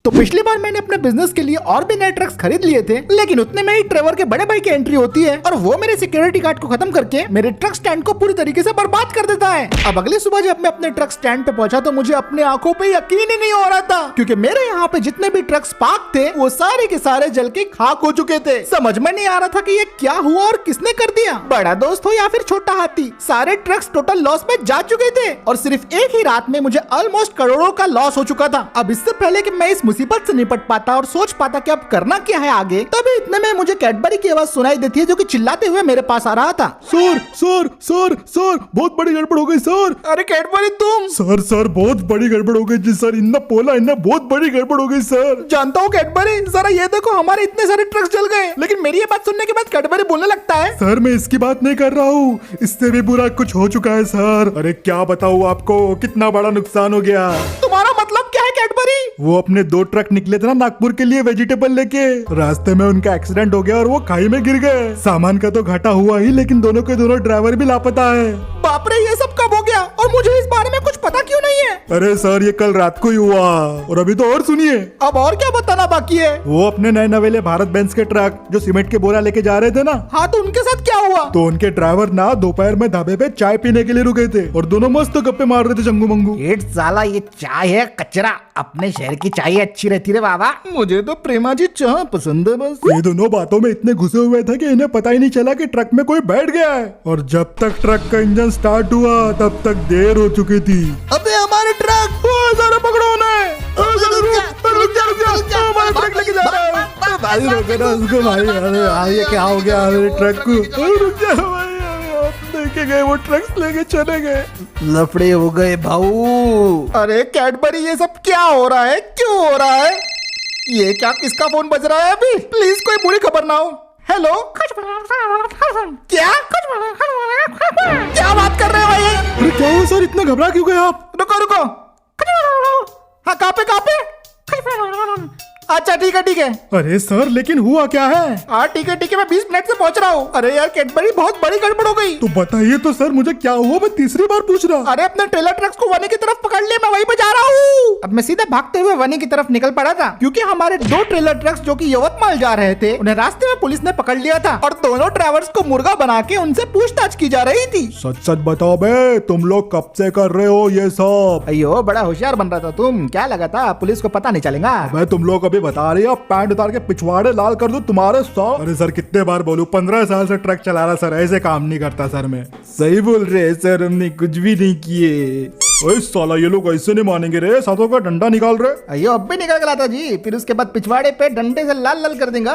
तो पिछली बार मैंने अपने बिजनेस के लिए और भी नए ट्रक्स खरीद लिए थे, लेकिन उतने में ही ट्रेवर के बड़े भाई की एंट्री होती है और वो मेरे सिक्योरिटी गार्ड को खत्म करके मेरे ट्रक स्टैंड को पूरी तरीके से बर्बाद कर देता है। अब अगली सुबह जब मैं अपने ट्रक स्टैंड पे पहुंचा तो मुझे अपने आंखों पे यकीन ही नहीं हो रहा था, क्योंकि मेरे यहाँ पे जितने भी ट्रक्स पार्क थे वो सारे के सारे जल के खाक हो चुके थे। समझ में नहीं आ रहा था कि ये क्या हुआ और किसने कर दिया, बड़ा दोस्त हो या फिर छोटा हाथी। सारे ट्रक्स टोटल लॉस में जा चुके थे और सिर्फ एक ही रात में मुझे ऑलमोस्ट करोड़ों का लॉस हो चुका था। अब इससे पहले कि मैं इस मुसीबत से निपट पाता और सोच पाता कि अब करना क्या है आगे, तभी इतने में मुझे कैडबरी की आवाज सुनाई देती है जो कि चिल्लाते हुए मेरे पास आ रहा था। सर सर सर सर बहुत बड़ी गड़बड़ हो गई सर। अरे कैडबरी तुम? सर बहुत बड़ी गड़बड़ हो गई जी सर, इन्ना पोला इन्ना बहुत बड़ी गड़बड़ हो गई सर। जानता हूँ कैडबरी, जरा ये देखो हमारे इतने सारे ट्रक्स जल गए। लेकिन मेरी ये बात सुनने के बाद कैडबरी बोलने लगता है, सर मैं इसकी बात नहीं कर रहा हूँ, इससे भी बुरा कुछ हो चुका है सर। अरे क्या बताऊँ आपको, कितना बड़ा नुकसान हो गया। तुम्हारा मतलब क्या है कैडबरी? वो अपने 2 ट्रक निकले थे ना नागपुर के लिए वेजिटेबल लेके, रास्ते में उनका एक्सीडेंट हो गया और वो खाई में गिर गए। सामान का तो घाटा हुआ ही, लेकिन दोनों के दोनों ड्राइवर भी लापता है। बाप रे, ये सब कब हो गया और मुझे इस बारे में कुछ पता क्यों नहीं है? अरे सर ये कल रात को ही हुआ और अभी तो और सुनिए। अब और क्या बताना बाकी है? वो अपने नए नवेले भारत बेंज के ट्रक जो सीमेंट के बोरा लेके जा रहे थे ना, हाँ तो उनके साथ क्या हुआ? तो उनके ड्राइवर ना दोपहर में ढाबे पे चाय पीने के लिए रुके थे और दोनों मस्त गप्पे मार रहे थे चंगू मंगू। साला ये चाय है कचरा, अपने शहर की चाय अच्छी रहती रे बाबा। मुझे तो प्रेमा जी चाय पसंद है बस। ये दोनों बातों में इतने घुसे हुए थे कि इन्हें पता ही नहीं चला कि ट्रक में कोई बैठ गया है, और जब तक ट्रक का इंजन स्टार्ट हुआ तब तक देर हो चुकी थी। अबे हमारे ट्रक जरा पकड़ो उन्हें, हमारे ट्रक लेके जा रहा है भाई, रोके ना उसको भाई। अरे ये क्या हो गया मेरे ट्रक को? रुक जा भाई, लेके गए वो ट्रक्स लेके चले गए। लफड़े हो गए भाऊ। अरे कैडबरी ये सब क्या हो रहा है, क्यों हो रहा है? ये क्या, किसका फोन बज रहा है अभी? प्लीज कोई बुरी खबर ना हो। हेलो, क्या क्या बात कर रहे हो भाई? अरे क्या हुआ सर, इतना घबरा क्यों गए आप? रुको रुको, हाँ कहाँ पे? अच्छा ठीक है। अरे सर लेकिन हुआ क्या है? हाँ ठीक है मैं 20 मिनट से पहुंच रहा हूँ। अरे यार कैडबरी बहुत बड़ी गड़बड़ हो गई। तो बताइए तो सर मुझे क्या हुआ, मैं तीसरी बार पूछ रहा। अरे अपने ट्रेलर ट्रक्स को वनी की तरफ पकड़ लिया, मैं वहीं पे जा रहा हूँ। अब मैं सीधे भागते हुए वनी की तरफ निकल पड़ा था, क्योंकि हमारे 2 ट्रेलर ट्रक्स जो कि यवतमाल जा रहे थे उन्हें रास्ते में पुलिस ने पकड़ लिया था और दोनों ड्राइवर्स को मुर्गा बना के उनसे पूछताछ की जा रही थी। सच बताओ बे, तुम लोग कब से कर रहे हो ये सब? अयो बड़ा होशियार बन रहा था तुम, क्या लगा था पुलिस को पता नहीं चलेगा? मैं तुम लोग अभी बता रही हो, पैंट उतार के पिछवाड़े लाल कर दूं तुम्हारे 100। अरे सर कितने बार बोलूं, 15 साल से ट्रक चला रहा सर, ऐसे काम नहीं करता सर। मैं सही बोल रहे सर, हमने कुछ भी नहीं किए। ओए साला ये लोग ऐसे नहीं मानेंगे रे, साथों का डंडा निकाल रहे। अयो अब भी निकल गया था जी, फिर उसके बाद पिछवाड़े पे डंडे से लाल लाल कर देंगे।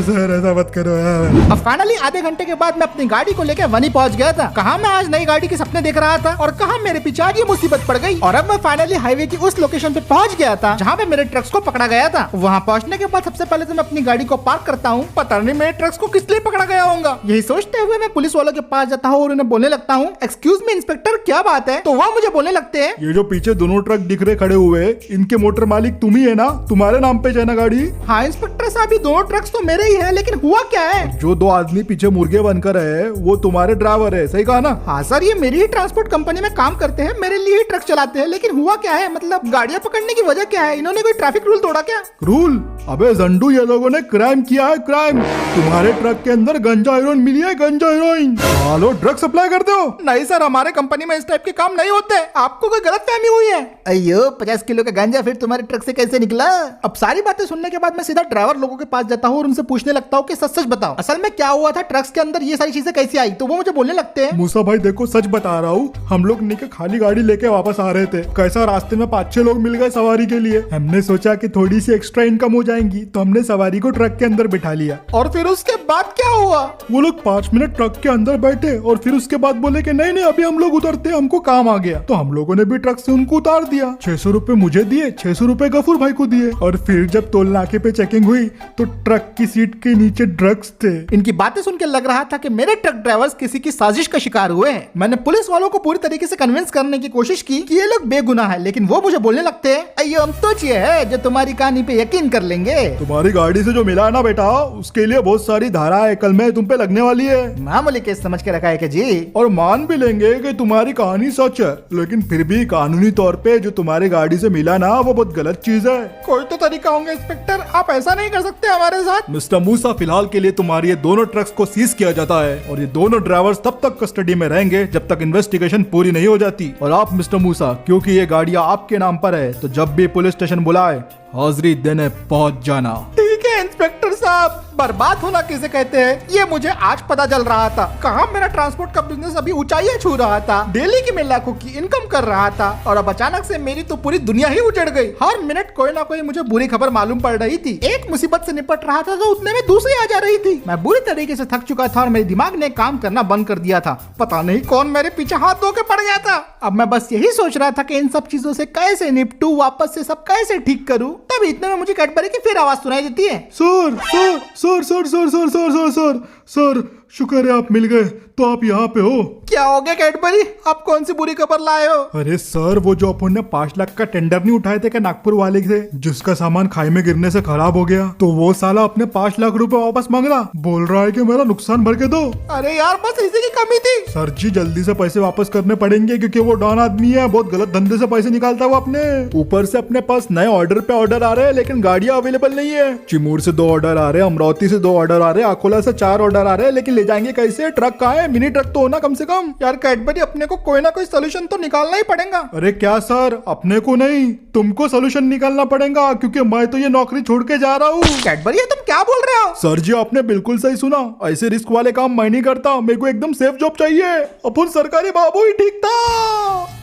सर ऐसा मत करो यार। अब फाइनली आधे घंटे के बाद मैं अपनी गाड़ी को लेकर वनी पहुंच गया था। कहाँ मैं आज नई गाड़ी के सपने देख रहा था और कहाँ मेरे पीछे आज ये मुसीबत पड़ गई। और अब मैं फाइनली हाईवे की उस लोकेशन पे पहुंच गया था जहाँ पे मेरे ट्रक्स को पकड़ा गया था। वहाँ पहुंचने के बाद सबसे पहले तो मैं अपनी गाड़ी को पार्क करता हूँ। पता नहीं मेरे ट्रक्स को किस लिए पकड़ा गया होगा, यही सोचते हुए मैं पुलिस वालों के पास जाता हूँ और उन्हें बोलने लगता हूँ, एक्सक्यूज मी इंस्पेक्टर क्या बात है? तो वह मुझे बोलने लगते हैं, ये जो पीछे दोनों ट्रक दिख रहे खड़े हुए, इनके मोटर मालिक तुम ही है ना? तुम्हारे नाम पे है ना गाड़ी? हाँ इंस्पेक्टर साहब, ये दोनों ट्रक्स तो मेरे ही है, लेकिन हुआ क्या है? जो 2 आदमी पीछे मुर्गे बनकर है वो तुम्हारे ड्राइवर है, सही कहा ना? हाँ सर, ये मेरी ही ट्रांसपोर्ट कंपनी में काम करते हैं, मेरे लिए ही ट्रक चलाते हैं। लेकिन हुआ क्या है, मतलब गाड़ियाँ पकड़ने की वजह क्या है? इन्होंने कोई ट्रैफिक रूल तोड़ा क्या? रूल? अबे जंडू, ये लोगों ने क्राइम किया है, क्राइम। तुम्हारे ट्रक के अंदर गंजा हीरोइन मिली है, गंजा हीरोइन। हेलो, ड्रग सप्लाई करते हो? नहीं सर, हमारे कंपनी में इस टाइप के काम नहीं होते, आपको कोई गलत फहमी हुई है। अयो 50 किलो का गांजा फिर तुम्हारे ट्रक से कैसे निकला? अब सारी बातें सुनने के बाद मैं सीधा ड्राइवर लोगों के पास जाता हूँ और उनसे पूछने लगता हूँ कि सच सच बताओ, असल में क्या हुआ था, ट्रक्स के अंदर ये सारी चीजें कैसे आई? तो वो मुझे बोलने लगते हैं, मूसा भाई देखो सच बता रहा हूँ, हम लोग नीचे खाली गाड़ी लेके वापस आ रहे थे, कैसा रास्ते में 5-6 लोग मिल गए सवारी के लिए। हमने सोचा कि थोड़ी सी एक्स्ट्रा इनकम हो जाएंगी, तो हमने सवारी को ट्रक के अंदर बिठा लिया। और फिर उसके बाद क्या हुआ? वो लोग 5 मिनट ट्रक के अंदर बैठे और फिर उसके बाद बोले कि नहीं अभी हम लोग उतरते, हमको काम आ गया। तो हम लोगों ने भी ट्रक से उनको उतार दिया। 600 रुपए मुझे दिए, 600 रुपए गफूर भाई को दिए। और फिर जब टोल नाके पे चेकिंग हुई तो ट्रक की सीट के नीचे ड्रग्स थे। इनकी बातें सुन के लग रहा था कि मेरे ट्रक ड्राइवर्स किसी की साजिश का शिकार हुए हैं। मैंने पुलिस वालों को पूरी तरीके से कन्विंस करने की कोशिश की कि ये लोग बेगुनाह है, लेकिन वो मुझे बोलने लगते हैं, अयो हम तो ये है जो तुम्हारी कहानी पे यकीन कर लेंगे। करेंगे। तुम्हारी गाड़ी से जो मिला है ना बेटा, उसके लिए बहुत सारी धाराएं कल में तुम पे लगने वाली है। मामूली केस समझ के रखा है कि जी। और मान भी लेंगे कि तुम्हारी कहानी सच है, लेकिन फिर भी कानूनी तौर पे जो तुम्हारी गाड़ी से मिला ना वो बहुत गलत चीज है। कोई तो तरीका होगा इंस्पेक्टर, आप ऐसा नहीं कर सकते हमारे साथ। मिस्टर मूसा, फिलहाल के लिए तुम्हारी ये दोनों ट्रक्स को सीज किया जाता है और ये दोनों ड्राइवर्स तब तक कस्टडी में रहेंगे जब तक इन्वेस्टिगेशन पूरी नहीं हो जाती। और आप मिस्टर मूसा, क्योंकि ये गाड़ियां आपके नाम पर है, तो जब भी पुलिस स्टेशन बुलाए हाजिरी देने पहुंच जाना। ठीक है इंस्पेक्टर साहब। बर्बाद होना किसे कहते हैं ये मुझे आज पता चल रहा था। कहाँ मेरा ट्रांसपोर्ट का बिजनेस अभी ऊंचाइयां छू रहा था, डेली की मैं लाखों की इनकम कर रहा था, और अब अचानक से मेरी तो पूरी दुनिया ही उजड़ गई। हर मिनट कोई ना कोई मुझे बुरी खबर मालूम पड़ रही थी। एक मुसीबत से निपट रहा था तो उतने में दूसरी आ जा रही थी। मैं बुरी तरीके से थक चुका था और मेरे दिमाग ने काम करना बंद कर दिया था। पता नहीं कौन मेरे पीछे हाथ धो के पड़ गया था। अब मैं बस यही सोच रहा था कि इन सब चीजों से कैसे निपटूं, वापस से सब कैसे ठीक करूं। तभी इतने में मुझे कैडबरी की फिर आवाज सुनाई देती है। Sir sir sir sir sir sir sir sir sir sir, शुक्र है आप मिल गए। तो आप यहाँ पे हो? क्या हो गया कैडबरी, आप कौन सी बुरी खबर लाए हो? अरे सर, वो जो अपन ने 5 लाख का टेंडर नहीं उठाए थे क्या नागपुर वाले से, जिसका सामान खाई में गिरने से खराब हो गया, तो वो साला अपने 5 लाख रुपए वापस मांग रहा, बोल रहा है कि मेरा नुकसान भर के दो। अरे यार बस इसी की कमी थी। सर जी जल्दी से पैसे वापस करने पड़ेंगे, क्योंकि वो डॉन आदमी है, बहुत गलत धंधे से पैसे निकालता है वो अपने। ऊपर से अपने पास नए ऑर्डर पे ऑर्डर आ रहे हैं, लेकिन गाड़ियां अवेलेबल नहीं है। चिमूर से 2 ऑर्डर आ रहे हैं, अमरावती से 2 ऑर्डर आ रहे हैं, अकोला से 4 ऑर्डर आ रहे हैं, लेकिन ले जाएंगे कैसे? ट्रक कहाँ है? मिनी ट्रक तो होना कम से कम। यार कैडबरी, अपने को कोई ना कोई सोल्यूशन तो निकालना ही पड़ेगा। अरे क्या सर, अपने को नहीं, तुमको सोल्यूशन निकालना पड़ेगा, क्योंकि मैं तो ये नौकरी छोड़ के जा रहा हूँ। कैडबरी ये तुम क्या बोल रहे हो? सर जी आपने बिल्कुल सही सुना, ऐसे रिस्क वाले काम मैं नहीं करता, मेरे को एकदम सेफ जॉब चाहिए। अपन सरकारी बाबू ही ठीक था।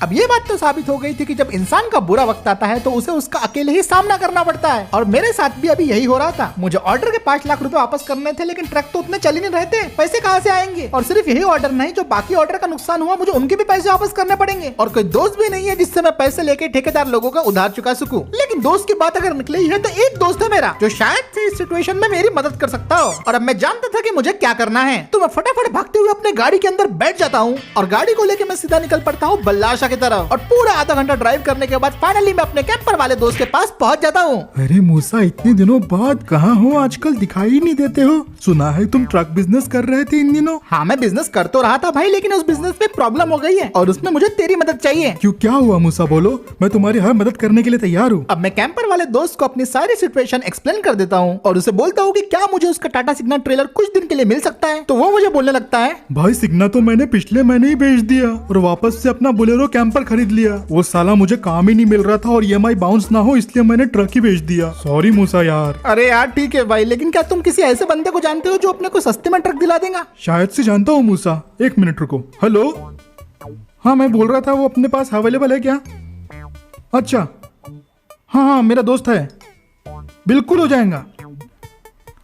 अब ये बात तो साबित हो गई थी कि जब इंसान का बुरा वक्त आता है तो उसे उसका अकेले ही सामना करना पड़ता है, और मेरे साथ भी अभी यही हो रहा था। मुझे ऑर्डर के 5 लाख रुपए वापस करने थे, लेकिन ट्रक तो उतने चल ही नहीं रहे थे, पैसे कहाँ से आएंगे? और सिर्फ यही ऑर्डर नहीं, जो बाकी ऑर्डर का नुकसान हुआ मुझे उनके भी पैसे वापस करने पड़ेंगे, और कोई दोस्त भी नहीं है जिससे मैं पैसे लेके ठेकेदार लोगों का उधार चुका सकूं। लेकिन दोस्त की बात अगर निकली है तो एक दोस्त है मेरा जो शायद से इस सिचुएशन में मेरी मदद कर सकता हो। और अब मैं जानता था कि मुझे क्या करना है, तो मैं फटाफट भागते हुए अपने गाड़ी के अंदर बैठ जाता हूँ और गाड़ी को लेके मैं सीधा निकल पड़ता हूँ बल्लाशा की तरफ। और पूरा आधा घंटा ड्राइव करने के बाद फाइनली मैं अपने कैंपर वाले दोस्त के पास पहुँच जाता हूँ। अरे मूसा, इतने दिनों बाद कहाँ हो? आजकल दिखाई ही नहीं देते हो। सुना है तुम ट्रक बिजनेस कर रहे थे इन दिनों। हाँ मैं बिजनेस कर तो रहा था भाई, लेकिन उस बिजनेस में प्रॉब्लम हो गई है और उसमें मुझे तेरी मदद चाहिए। क्यों, क्या हुआ मूसा? बोलो, मैं तुम्हारी हर मदद करने के लिए तैयार हूँ। अब मैं कैंपर वाले दोस्त को अपनी सारी सिचुएशन एक्सप्लेन कर देता हूँ और उसे बोलता हूँ कि क्या मुझे उसका टाटा सिग्ना ट्रेलर कुछ दिन के लिए मिल सकता है। तो वो मुझे बोलने लगता है, भाई सिग्ना तो मैंने पिछले महीने ही बेच दिया और वापस से अपना बोलेरो कैंपर खरीद लिया। वो साला मुझे काम ही नहीं मिल रहा था और EMI बाउंस ना हो इसलिए मैंने ट्रक ही बेच दिया। सॉरी मूसा यार। अरे यार ठीक है भाई, लेकिन क्या तुम किसी ऐसे बंदे को जानते हो जो अपने को सस्ते में ट्रक दिला देगा? शायद से जानता हूँ मूसा, 1 मिनट रुको। हेलो, हाँ मैं बोल रहा था, वो अपने पास अवेलेबल है क्या? अच्छा हाँ मेरा दोस्त है, बिल्कुल हो जाएगा,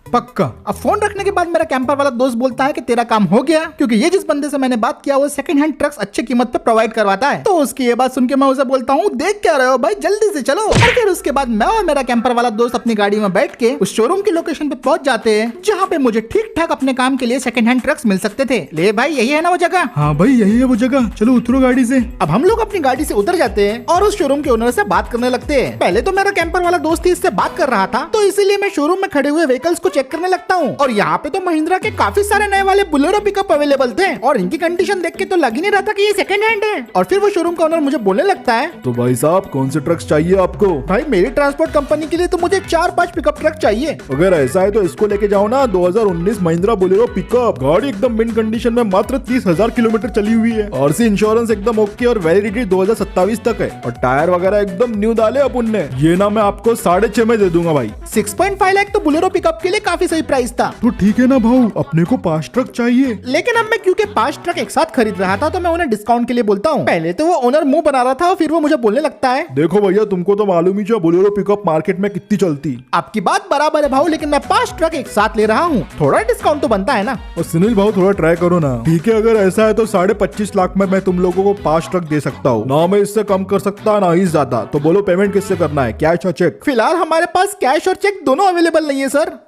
पक्का। अब फोन रखने के बाद मेरा कैंपर वाला दोस्त बोलता है कि तेरा काम हो गया, क्योंकि ये जिस बंदे से मैंने बात किया वो सेकंड हैंड ट्रक्स अच्छे कीमत पे प्रोवाइड करवाता है। तो उसकी ये बात सुन के मैं उसे बोलता हूँ, देख क्या रहे हो भाई, जल्दी से चलो। और फिर उसके बाद मैं और मेरा कैंपर वाला दोस्त अपनी गाड़ी में बैठ के उस शोरूम की लोकेशन पे पहुंच जाते हैं, जहाँ पे मुझे ठीक ठाक अपने काम के लिए सेकंड हैंड ट्रक्स मिल सकते थे। ले भाई, यही है ना वो जगह? हाँ भाई यही है वो जगह, चलो उतरो गाड़ी से। अब हम लोग अपनी गाड़ी से उतर जाते हैं और उस शोरूम के ओनर से बात करने लगते हैं। पहले तो मेरा कैंपर वाला दोस्त ही इससे बात कर रहा था, तो इसीलिए मैं शोरूम में खड़े हुए व्हीकल्स को चेक करने लगता हूँ। और यहाँ पे तो महिंद्रा के काफी सारे नए वाले बुलेरो पिकअप अवेलेबल थे और इनकी कंडीशन देख के तो लग ही नहीं रहा था कि ये सेकंड हैंड है। और फिर वो शोरूम का ओनर मुझे बोलने लगता है, तो भाई साहब कौन से ट्रक्स चाहिए आपको? भाई मेरी ट्रांसपोर्ट कंपनी के लिए तो मुझे 4-5 पिकअप ट्रक चाहिए। अगर ऐसा है तो इसको लेके जाओ ना, 2019 महिंद्रा बोलेरो पिकअप। गाड़ी एकदम मिंट कंडीशन में मात्र 30,000 किलोमीटर चली हुई है। आरसी इंश्योरेंस एकदम ओके और वैलिडिटी 2027 तक है और टायर वगैरह एकदम न्यू डाले अपन ने। ये ना मैं आपको 6.5 में दे दूंगा भाई। 6.5 लाख तो बोलेरो पिकअप के लिए काफी सही प्राइस था। तो ठीक है ना भाऊ, अपने को 5 ट्रक चाहिए। लेकिन अब मैं क्योंकि 5 ट्रक एक साथ खरीद रहा था तो मैं उन्हें डिस्काउंट के लिए बोलता हूँ। पहले तो वो ओनर मुंह बना रहा था और फिर वो मुझे बोलने लगता है, देखो भैया तुमको तो मालूम ही जो बोलेरो पिकअप मार्केट में कितनी चलती। आपकी बात बराबर है भाऊ, लेकिन मैं 5 ट्रक एक साथ ले रहा हूँ, थोड़ा डिस्काउंट तो बनता है ना। और सुनील भाऊ थोड़ा ट्राई करो ना। ठीक है, अगर ऐसा है तो 25.5 लाख में मैं तुम लोगों को 5 ट्रक दे सकता हूँ। ना मैं इससे कम कर सकता ना ही ज्यादा। तो बोलो पेमेंट किससे करना है, कैश और चेक? फिलहाल हमारे पास कैश और चेक दोनों अवेलेबल नहीं है सर।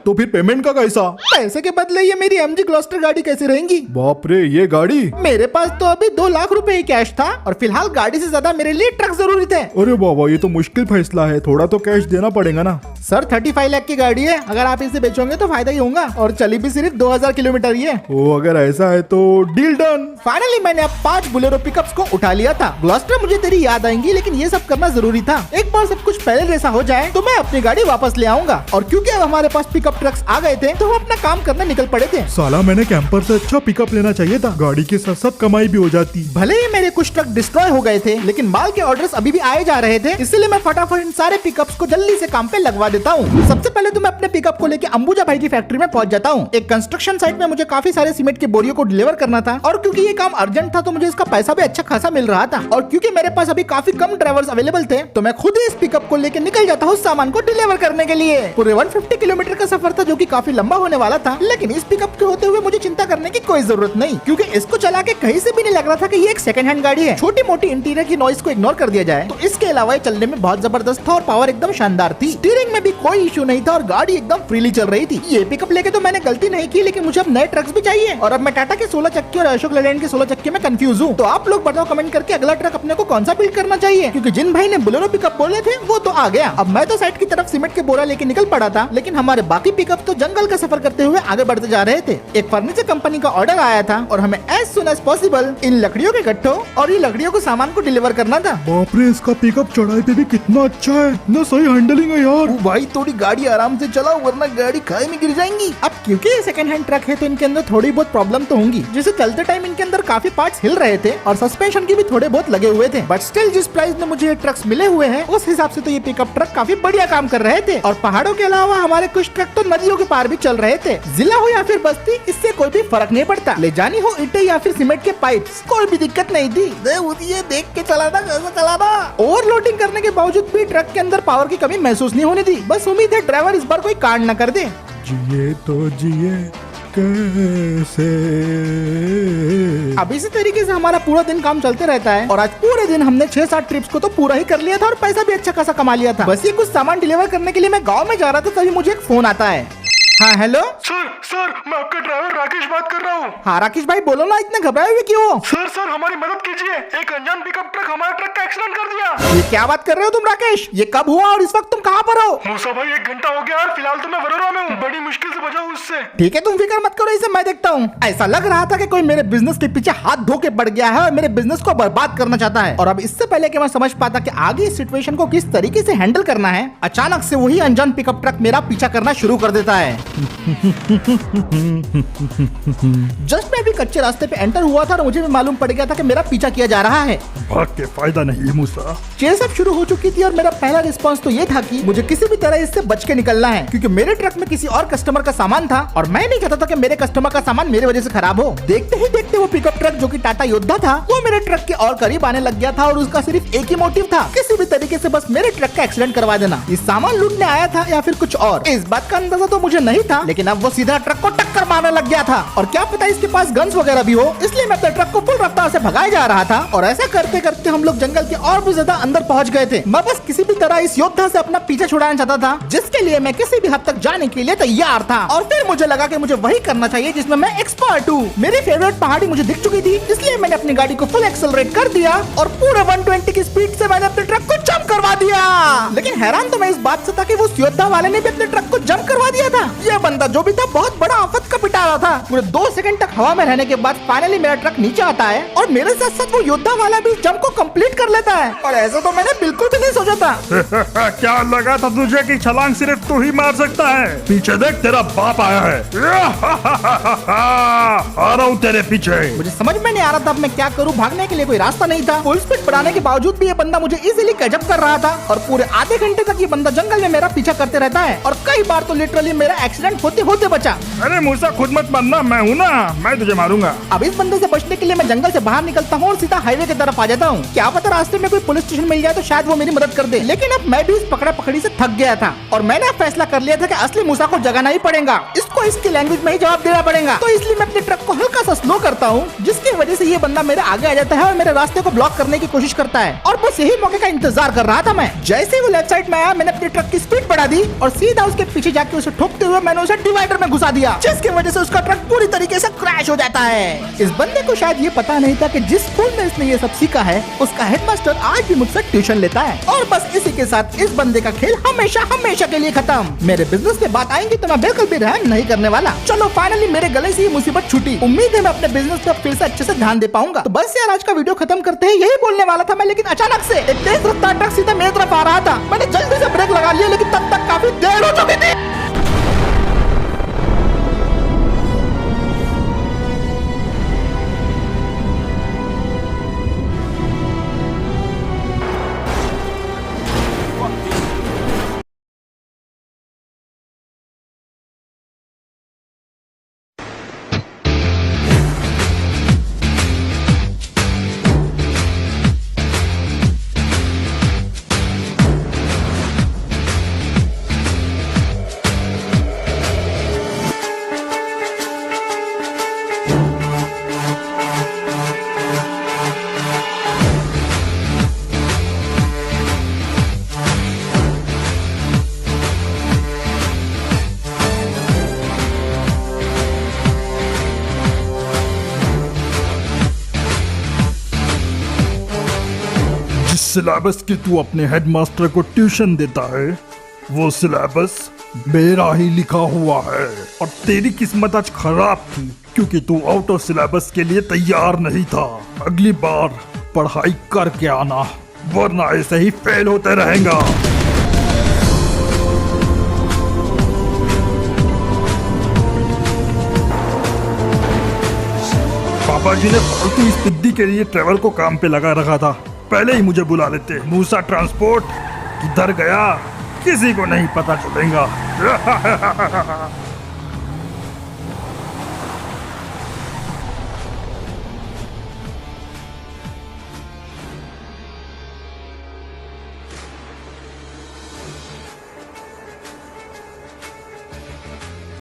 तो फिर पेमेंट का कैसा? पैसे के बदले ये मेरी MG ग्लॉस्टर गाड़ी कैसे रहेंगी? बाप रे, ये गाड़ी? मेरे पास तो अभी 2 लाख रुपए ही कैश था और फिलहाल गाड़ी से ज्यादा मेरे लिए ट्रक जरूरी थे। अरे बाबा, ये तो मुश्किल फैसला है, थोड़ा तो कैश देना पड़ेगा ना। सर 35 लाख की गाड़ी है, अगर आप इसे बेचोगे तो फायदा ही होगा और चली भी सिर्फ 2000 किलोमीटर ही है। ओ अगर ऐसा है तो डील डन। फाइनली मैंने अब 5 बोलेरो पिकअप्स को उठा लिया था। ग्लॉस्टर मुझे तेरी याद आएंगी, लेकिन ये सब करना जरूरी था। एक बार सब कुछ पहले जैसा हो जाए तो मैं अपनी गाड़ी वापस ले आऊंगा। और क्योंकि अब हमारे पास पिकअप ट्रक्स आ गए थे तो हम अपना काम करने निकल पड़े थे। साला मैंने कैंपर से अच्छा पिकअप लेना चाहिए था, गाड़ी के साथ साथ कमाई भी हो जाती। भले ही मेरे कुछ ट्रक डिस्ट्रॉय हो गए थे, लेकिन माल के ऑर्डर्स अभी भी आए जा रहे थे, इसलिए मैं फटाफट इन सारे पिकअप्स को जल्दी से काम पे लगवा देता हूँ। सबसे पहले तो मैं अपने पिकअप को लेके अंबुजा भाई की फैक्ट्री में पहुंच जाता हूँ। एक कंस्ट्रक्शन साइट में मुझे काफी सारे सीमेंट के बोरियों को डिलीवर करना था और क्योंकि ये काम अर्जेंट था तो मुझे इसका पैसा भी अच्छा खासा मिल रहा था। और क्योंकि मेरे पास अभी काफी कम ड्राइवर्स अवेलेबल थे तो मैं खुद ही इस पिकअप को लेके निकल जाता हूँ सामान को डिलीवर करने के लिए। पूरे 150 किलोमीटर का सफर था जो कि काफी लंबा होने वाला था, लेकिन इस पिकअप के होते हुए मुझे चिंता करने की कोई जरूरत नहीं, क्योंकि इसको चला के कहीं से भी नहीं लग रहा था कि ये एक सेकंड हैंड गाड़ी है। छोटी मोटी इंटीरियर की नॉइस को इग्नोर कर दिया जाए तो इसके अलावा चलने में बहुत जबरदस्त था और पावर एकदम शानदार थी। स्टीयरिंग में भी कोई इशू नहीं था और गाड़ी एकदम फ्रीली चल रही थी। ये पिकअप लेके तो मैंने गलती नहीं की, लेकिन मुझे अब नए ट्रक्स भी चाहिए और अब मैं टाटा के 16 चक्के और अशोक लेलैंड के 16 चक्के में कंफ्यूज हूँ। तो आप लोग बताओ कमेंट करके अगला ट्रक अपने को कौन सा बिल्ड करना चाहिए, क्योंकि जिन भाई ने बोलेरो पिकअप बोले थे वो तो आ गया। अब मैं तो साइड की तरफ सीमेंट के बोरा लेके निकल पड़ा था, लेकिन हमारे बाकी पिकअप तो जंगल का सफर करते हुए आगे बढ़ते जा रहे थे। एक फर्नीचर कंपनी का ऑर्डर आया था और हमें एज सुन एज पॉसिबल इन लकड़ियों के गट्ठों और ये लकड़ियों को सामान को डिलीवर करना था। बाप रे, इसका पिकअप चढ़ाई पे भी कितना अच्छा है ना, सही हैंडलिंग है यार। ओ भाई थोड़ी गाड़ी आराम से चलाओ वरना गाड़ी खाई में गिर जाएंगी। अब क्योंकि ये सेकंड हैंड ट्रक है तो इनके अंदर थोड़ी बहुत प्रॉब्लम तो होंगी, जैसे चलते टाइम इनके अंदर काफी पार्ट्स हिल रहे थे और सस्पेंशन की भी थोड़े बहुत लगे हुए थे। बट स्टिल जिस प्राइस में मुझे ये ट्रक्स मिले हुए हैं उस हिसाब से तो ये पिकअप ट्रक काफी बढ़िया काम कर रहे थे। और पहाड़ों के अलावा हमारे कुछ ट्रक तो नदियों के पार भी चल रहे थे। जिला हो या फिर बस्ती, इससे कोई भी फर्क नहीं पड़ता। ले जानी हो ईंटें या फिर सीमेंट के पाइप्स, कोई भी दिक्कत नहीं थी। ये देख के चलाना कैसा चलाना। ओवरलोडिंग करने के बावजूद भी ट्रक के अंदर पावर की कमी महसूस नहीं होने दी। बस उम्मीद है ड्राइवर इस बार कोई कांड न कर दे। जिए तो जिए कैसे। अब इसी तरीके से हमारा पूरा दिन काम चलते रहता है और आज पूरे दिन हमने 6-7 ट्रिप्स को तो पूरा ही कर लिया था और पैसा भी अच्छा खासा कमा लिया था। बस ये कुछ सामान डिलीवर करने के लिए मैं गाँव में जा रहा था, तभी मुझे एक फोन आता है। हाँ हेलो सर मैं आपका ड्राइवर राकेश बात कर रहा हूँ। हाँ राकेश भाई बोलो ना, इतने घबराए हुए क्यों? सर हमारी मदद कीजिए, एक अनजान पिकअप ट्रक हमारे ट्रक का एक्सीडेंट कर दिया। ये क्या बात कर रहे हो तुम राकेश? ये कब हुआ और इस वक्त तुम कहाँ पर हो? मूसा भाई 1 घंटा हो गया और फिलहाल तो मैं वरोरा में हूँ, बड़ी मुश्किल से बचा हूँ उससे। ठीक है तुम फिक्र मत करो, इसे मैं देखता हूँ। ऐसा लग रहा था कि कोई मेरे बिजनेस के पीछे हाथ धो के पड़ गया है और मेरे बिजनेस को बर्बाद करना चाहता है। और अब इससे पहले कि मैं समझ पाता कि आगे इस सिचुएशन को किस तरीके से हैंडल करना है, अचानक से वही अनजान पिकअप ट्रक मेरा पीछा करना शुरू कर देता है। जस्ट मैं अभी कच्चे रास्ते पे एंटर हुआ था और मुझे भी मालूम पड़ गया था कि मेरा पीछा किया जा रहा है। भाग के फायदा नहीं मूसा। चेस अब शुरू हो चुकी थी और मेरा पहला रिस्पांस तो ये था कि मुझे किसी भी तरह इससे बच के निकलना है, क्योंकि मेरे ट्रक में किसी और कस्टमर का सामान था और मैं नहीं चाहता था कि मेरे कस्टमर का सामान मेरे वजह से खराब हो। देखते ही देखते वो पिकअप ट्रक जो कि टाटा योद्धा था वो मेरे ट्रक के और करीब आने लग गया था और उसका सिर्फ एक ही मोटिव था, किसी भी तरीके से बस मेरे ट्रक का एक्सीडेंट करवा देना। इस सामान लूटने आया था या फिर कुछ और, इस बात का अंदाजा तो मुझे नहीं था, लेकिन अब वो सीधा ट्रक को टक्कर मारने लग गया था और क्या पता इसके पास गन्स वगैरह भी हो, इसलिए मैं अपने ट्रक को फुल रफ्तार से भगाया जा रहा था। और ऐसा करते करते हम लोग जंगल के और भी ज्यादा अंदर पहुंच गए थे। मैं बस किसी भी तरह इस योद्धा से अपना पीछा छुड़ाना चाहता था, जिसके लिए मैं किसी भी हद तक जाने के लिए तैयार था। और फिर मुझे लगा कि मुझे वही करना चाहिए जिसमें मैं एक्सपर्ट हूँ। मेरी फेवरेट पहाड़ी मुझे दिख चुकी थी, इसलिए मैंने अपनी गाड़ी को फुल एक्सेलरेट कर दिया और पूरे 120 की स्पीड से मैंने अपने ट्रक को जंप करवा दिया। लेकिन हैरान तो मैं इस बात से था कि उस योद्धा वाले ने भी अपने ट्रक को जंप करवा दिया था। यह बंदा जो भी था बहुत बड़ा आफत का पिटा रहा था। पूरे 2 सेकंड तक हवा में रहने के बाद फाइनली मेरा ट्रक नीचे आता है और मेरे साथ साथ वो योद्धा वाला भी जंप को कंप्लीट कर लेता है। और ऐसा तो मैंने बिल्कुल भी नहीं सोचा था। क्या लगा था तुझे कि छलांग सिर्फ तू ही मार सकता है? पीछे देख, तेरा बाप आया है। आ रहा हूँ तेरे पीछे। मुझे समझ में नहीं आ रहा था अब मैं क्या करूँ, भागने के लिए कोई रास्ता नहीं था। फुल स्पीड बढ़ाने के बावजूद भी ये बंदा मुझे इजीली कैचअप कर रहा था और पूरे आधे घंटे तक ये बंदा जंगल में मेरा पीछा करते रहता है और कई बार तो लिटरली मेरा एक्सीडेंट होते होते बचा। अरे मूसा खुद मत मरना, मैं हूँ ना, मैं तुझे मारूंगा। अब इस बंदे से बचने के लिए मैं जंगल से बाहर निकलता हूँ और सीधा हाईवे की तरफ आ जाता हूँ। क्या पता रास्ते में कोई पुलिस स्टेशन मिल जाए तो शायद वो मेरी मदद कर दे, लेकिन अब मैं भी इस पकड़ा पकड़ी से थक गया था और मैंने फैसला कर लिया था कि असली मूसा को जगाना ही पड़ेगा, इसको इसकी लैंग्वेज में ही जवाब देना पड़ेगा। तो इसलिए मैं अपने ट्रक को हल्का सा स्लो करता हूँ, जिसकी वजह से ये बंदा मेरे आगे आ जाता है और मेरे रास्ते को ब्लॉक करने की कोशिश करता है। और बस यही मौके का इंतजार कर रहा था मैं। जैसे ही वो लेफ्ट साइड में आया मैंने अपने ट्रक की स्पीड बढ़ा हटा दी और सीधा उसके पीछे जाके उसे ठोकते हुए मैंने उसे डिवाइडर में घुसा दिया, जिसकी वजह से उसका ट्रक पूरी तरीके से क्रैश हो जाता है। इस बंदे को शायद ये पता नहीं था कि जिस स्कूल में इसने ये सब सीखा है उसका हेडमास्टर आज भी मुझसे ट्यूशन लेता है। और बस इसी के साथ इस बंदे का खेल हमेशा हमेशा के लिए खत्म। मेरे बिजनेस पे बात आएंगी तो मैं बिल्कुल भी रहम नहीं करने वाला। चलो फाइनली मेरे गले से ये मुसीबत छूटी। उम्मीद है मैं अपने बिजनेस पे फिर से अच्छे से ध्यान दे पाऊंगा। तो बस यार आज का वीडियो खत्म करते हैं, यही बोलने वाला था मैं, लेकिन अचानक से एक तेज रफ्तार ट्रक सीधा मेरी तरफ आ रहा था। मैंने जल्दी से ब्रेक लगा लिया, लेकिन तब तक काफी देर हो चुकी थी। जिस सिलेबस की तू अपने हेडमास्टर को ट्यूशन देता है वो सिलेबस मेरा ही लिखा हुआ है। और तेरी किस्मत आज खराब थी क्योंकि तू आउट ऑफ सिलेबस के लिए तैयार नहीं था। अगली बार पढ़ाई करके आना वरना ऐसे ही फेल होते रहेगा। पापा जी ने फालतू इस पिद्दी के लिए ट्रेवल को काम पे लगा रखा था, पहले ही मुझे बुला लेते। मूसा ट्रांसपोर्ट किधर गया किसी को नहीं पता चलेगा।